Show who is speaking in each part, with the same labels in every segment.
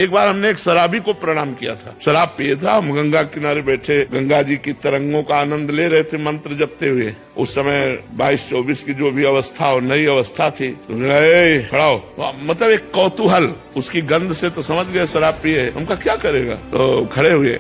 Speaker 1: एक बार हमने एक शराबी को प्रणाम किया था, शराब पिए था, हम गंगा किनारे बैठे गंगा जी की तरंगों का आनंद ले रहे थे मंत्र जपते हुए। उस समय 22-24 की जो भी अवस्था और नई अवस्था थी, तो खड़ा हो, मतलब एक कौतूहल, उसकी गंध से तो समझ गए शराब पिए। हमका क्या करेगा, तो खड़े हुए,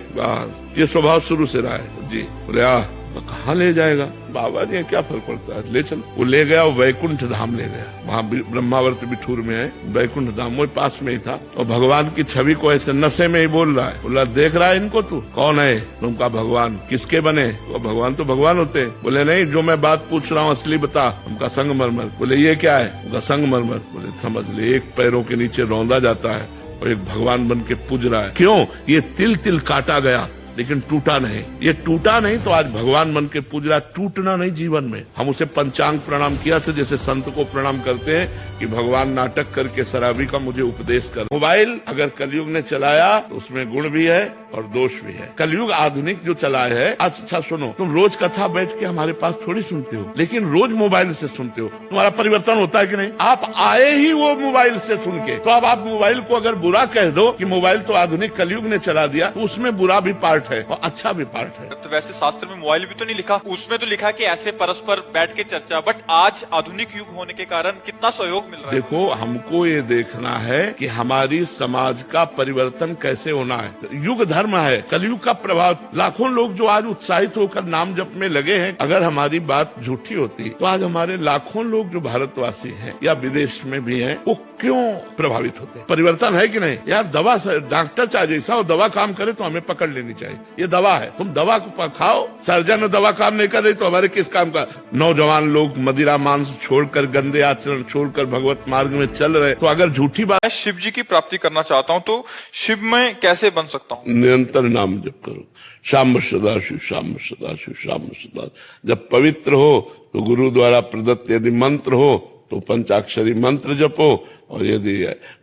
Speaker 1: ये स्वभाव शुरू से रहा है जी। बोले कहाँ ले जाएगा बाबा जी, क्या फर्क पड़ता है, ले चलो। वो ले गया, वैकुंठ धाम ले गया, वहाँ ब्रह्मावर्त बिठूर में है वैकुंठ धाम, वो पास में ही था। और भगवान की छवि को ऐसे नशे में ही बोल रहा है। बोला देख रहा है इनको तू, कौन है? तुमका भगवान। किसके बने? वो भगवान तो भगवान होते हैं। बोले नहीं, जो मैं बात पूछ रहा हूँ असली बता। हमका संगमरमर। बोले ये क्या है? उनका संगमरमर। बोले समझ ले, एक पैरों के नीचे रौंदा जाता है और एक भगवान बन के पूज रहा है। क्यों? ये तिल तिल काटा गया लेकिन टूटा नहीं। ये टूटा नहीं तो आज भगवान बन के पूज रहा। टूटना नहीं जीवन में। हम उसे पंचांग प्रणाम किया था, जैसे संत को प्रणाम करते हैं कि भगवान नाटक करके शराबी का मुझे उपदेश कर। मोबाइल अगर कलयुग ने चलाया तो उसमें गुण भी है और दोष भी है। कलयुग आधुनिक जो चलाया है, अच्छा सुनो, तुम रोज कथा बैठ के हमारे पास थोड़ी सुनते हो, लेकिन रोज मोबाइल से सुनते हो। तुम्हारा परिवर्तन होता है कि नहीं? आप आए ही वो मोबाइल से सुन के, तो अब आप मोबाइल को अगर बुरा कह दो कि मोबाइल तो आधुनिक कलयुग ने चला दिया, तो उसमें बुरा भी पार्ट है और अच्छा भी पार्ट है।
Speaker 2: तो वैसे शास्त्र में मोबाइल भी तो नहीं लिखा, उसमें तो लिखा कि ऐसे परस्पर बैठ के चर्चा। बट आज आधुनिक युग होने के कारण कितना सहयोग मिल रहा है।
Speaker 1: देखो, हमको ये देखना है कि हमारी समाज का परिवर्तन कैसे होना है। युग धर्म है, कलयुग का प्रभाव। लाखों लोग जो आज उत्साहित होकर नाम जप में लगे हैं, अगर हमारी बात झूठी होती तो आज हमारे लाखों लोग जो भारतवासी हैं या विदेश में भी हैं, वो क्यों प्रभावित होते? परिवर्तन है कि नहीं यार? दवा डॉक्टर चाहे जैसा हो, दवा काम करे तो हमें पकड़ लेनी चाहिए। ये दवा है, तुम दवा को खाओ। सर्जन दवा काम नहीं कर रही तो हमारे किस काम का? नौजवान लोग मदिरा मांस छोड़कर, गंदे आचरण छोड़कर भगवत मार्ग में चल रहे, तो अगर झूठी बात।
Speaker 2: मैं शिव जी की प्राप्ति करना चाहता हूँ, तो शिव में कैसे बन सकता हूँ?
Speaker 1: निरंतर नाम जप करो, शाम सदाशिव, शाम सदाशिव, शाम सदाशिव। जब पवित्र हो तो गुरु द्वारा प्रदत्त यदि मंत्र हो तो पंचाक्षरी मंत्र जपो, और यदि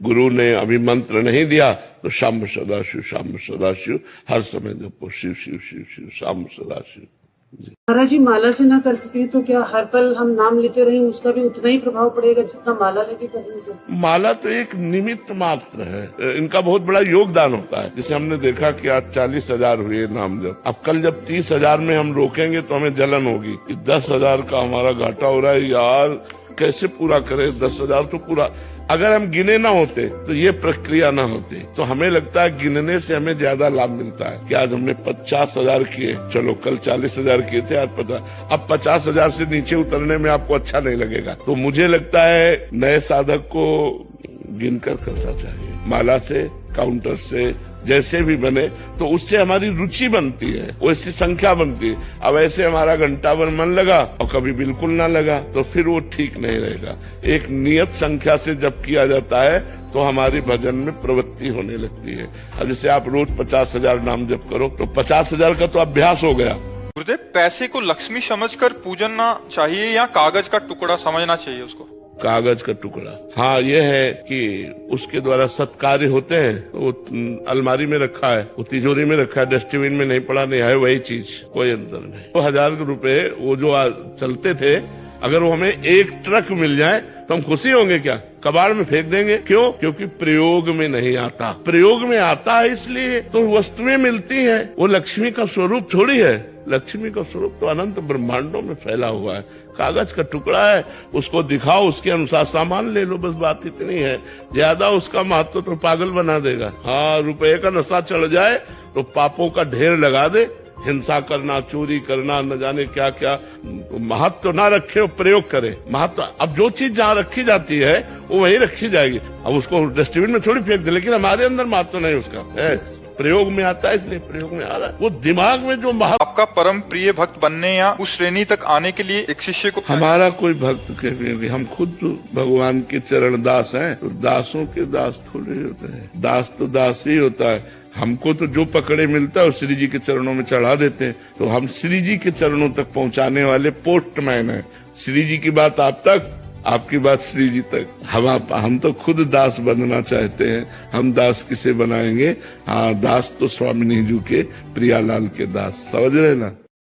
Speaker 1: गुरु ने अभी मंत्र नहीं दिया तो शाम सदाशिव, शाम सदाशिव हर समय जपो। शिव शिव शिव शिव, शाम सदाशिव।
Speaker 3: महाराज जी, माला से ना कर सके तो क्या हर पल हम नाम लेते रहें, उसका भी उतना ही प्रभाव पड़ेगा जितना माला लेके करने से?
Speaker 1: माला तो एक निमित्त मात्र है, इनका बहुत बड़ा योगदान होता है। जैसे हमने देखा कि आज 40,000 हुए नाम जब, अब कल जब 30,000 में हम रोकेंगे तो हमें जलन होगी कि 10,000 का हमारा घाटा हो रहा है यार, कैसे पूरा करें? 10,000 तो पूरा, अगर हम गिने ना होते तो ये प्रक्रिया ना होती। तो हमें लगता है गिनने से हमें ज्यादा लाभ मिलता है कि आज हमने 50,000 किए, चलो कल 40,000 किए थे, आज 50। अब 50,000 से नीचे उतरने में आपको अच्छा नहीं लगेगा। तो मुझे लगता है नए साधक को गिनकर करना चाहिए, माला से, काउंटर से, जैसे भी बने, तो उससे हमारी रुचि बनती है, वैसी संख्या बनती है। अब ऐसे हमारा घंटा भर मन लगा और कभी बिल्कुल ना लगा, तो फिर वो ठीक नहीं रहेगा। एक नियत संख्या से जब किया जाता है तो हमारी भजन में प्रवृत्ति होने लगती है। अब जैसे आप रोज 50,000 नाम जप करो तो 50,000 का तो अभ्यास हो गया।
Speaker 2: गुरुदेव, पैसे को लक्ष्मी समझकर पूजना चाहिए या कागज का टुकड़ा समझना चाहिए उसको?
Speaker 1: कागज का टुकड़ा, हाँ, ये है कि उसके द्वारा सत्कार्य होते हैं। वो अलमारी में रखा है, वो तिजोरी में रखा है, डस्टबिन में नहीं पड़ा, नहीं है वही चीज, कोई अंतर नहीं। 2,000 रुपए वो जो चलते थे, अगर वो हमें एक ट्रक मिल जाए तो हम खुशी होंगे क्या? कबाड़ में फेंक देंगे। क्यों? क्योंकि प्रयोग में नहीं आता। प्रयोग में आता है इसलिए तो वस्तुएं मिलती हैं। वो लक्ष्मी का स्वरूप थोड़ी है। लक्ष्मी का स्वरूप तो अनंत ब्रह्मांडों में फैला हुआ है। कागज का टुकड़ा है, उसको दिखाओ, उसके अनुसार सामान ले लो, बस बात इतनी है। ज्यादा उसका महत्व तो पागल बना देगा। हाँ, रुपए का नशा चढ़ जाए तो पापों का ढेर लगा दे। हिंसा करना, चोरी करना, न जाने क्या क्या, तो महत्व ना रखे और प्रयोग करे। महत्व, अब जो चीज जहाँ रखी जाती है वो वहीं रखी जाएगी। अब उसको डस्टबिन में थोड़ी फेंक दे, लेकिन हमारे अंदर महत्व नहीं उसका है, प्रयोग में आता है, इसलिए प्रयोग में आ रहा है। वो दिमाग में जो
Speaker 2: आपका परम प्रिय भक्त बनने या उस श्रेणी तक आने के लिए एक शिष्य को,
Speaker 1: हमारा कोई भक्त के, हम खुद तो भगवान के चरण दास हैं, तो दासों के दास थोड़े होते हैं। दास तो दास ही होता है। हमको तो जो पकड़े मिलता है श्री जी के चरणों में चढ़ा देते हैं, तो हम श्री जी के चरणों तक पहुंचाने वाले पोस्टमैन हैं। श्री जी की बात आप तक, आपकी बात श्री जी तक। हम तो खुद दास बनना चाहते हैं। हम दास किसे बनाएंगे? हाँ, दास तो स्वामिनी जी के, प्रियालाल के दास, समझ रहे ना।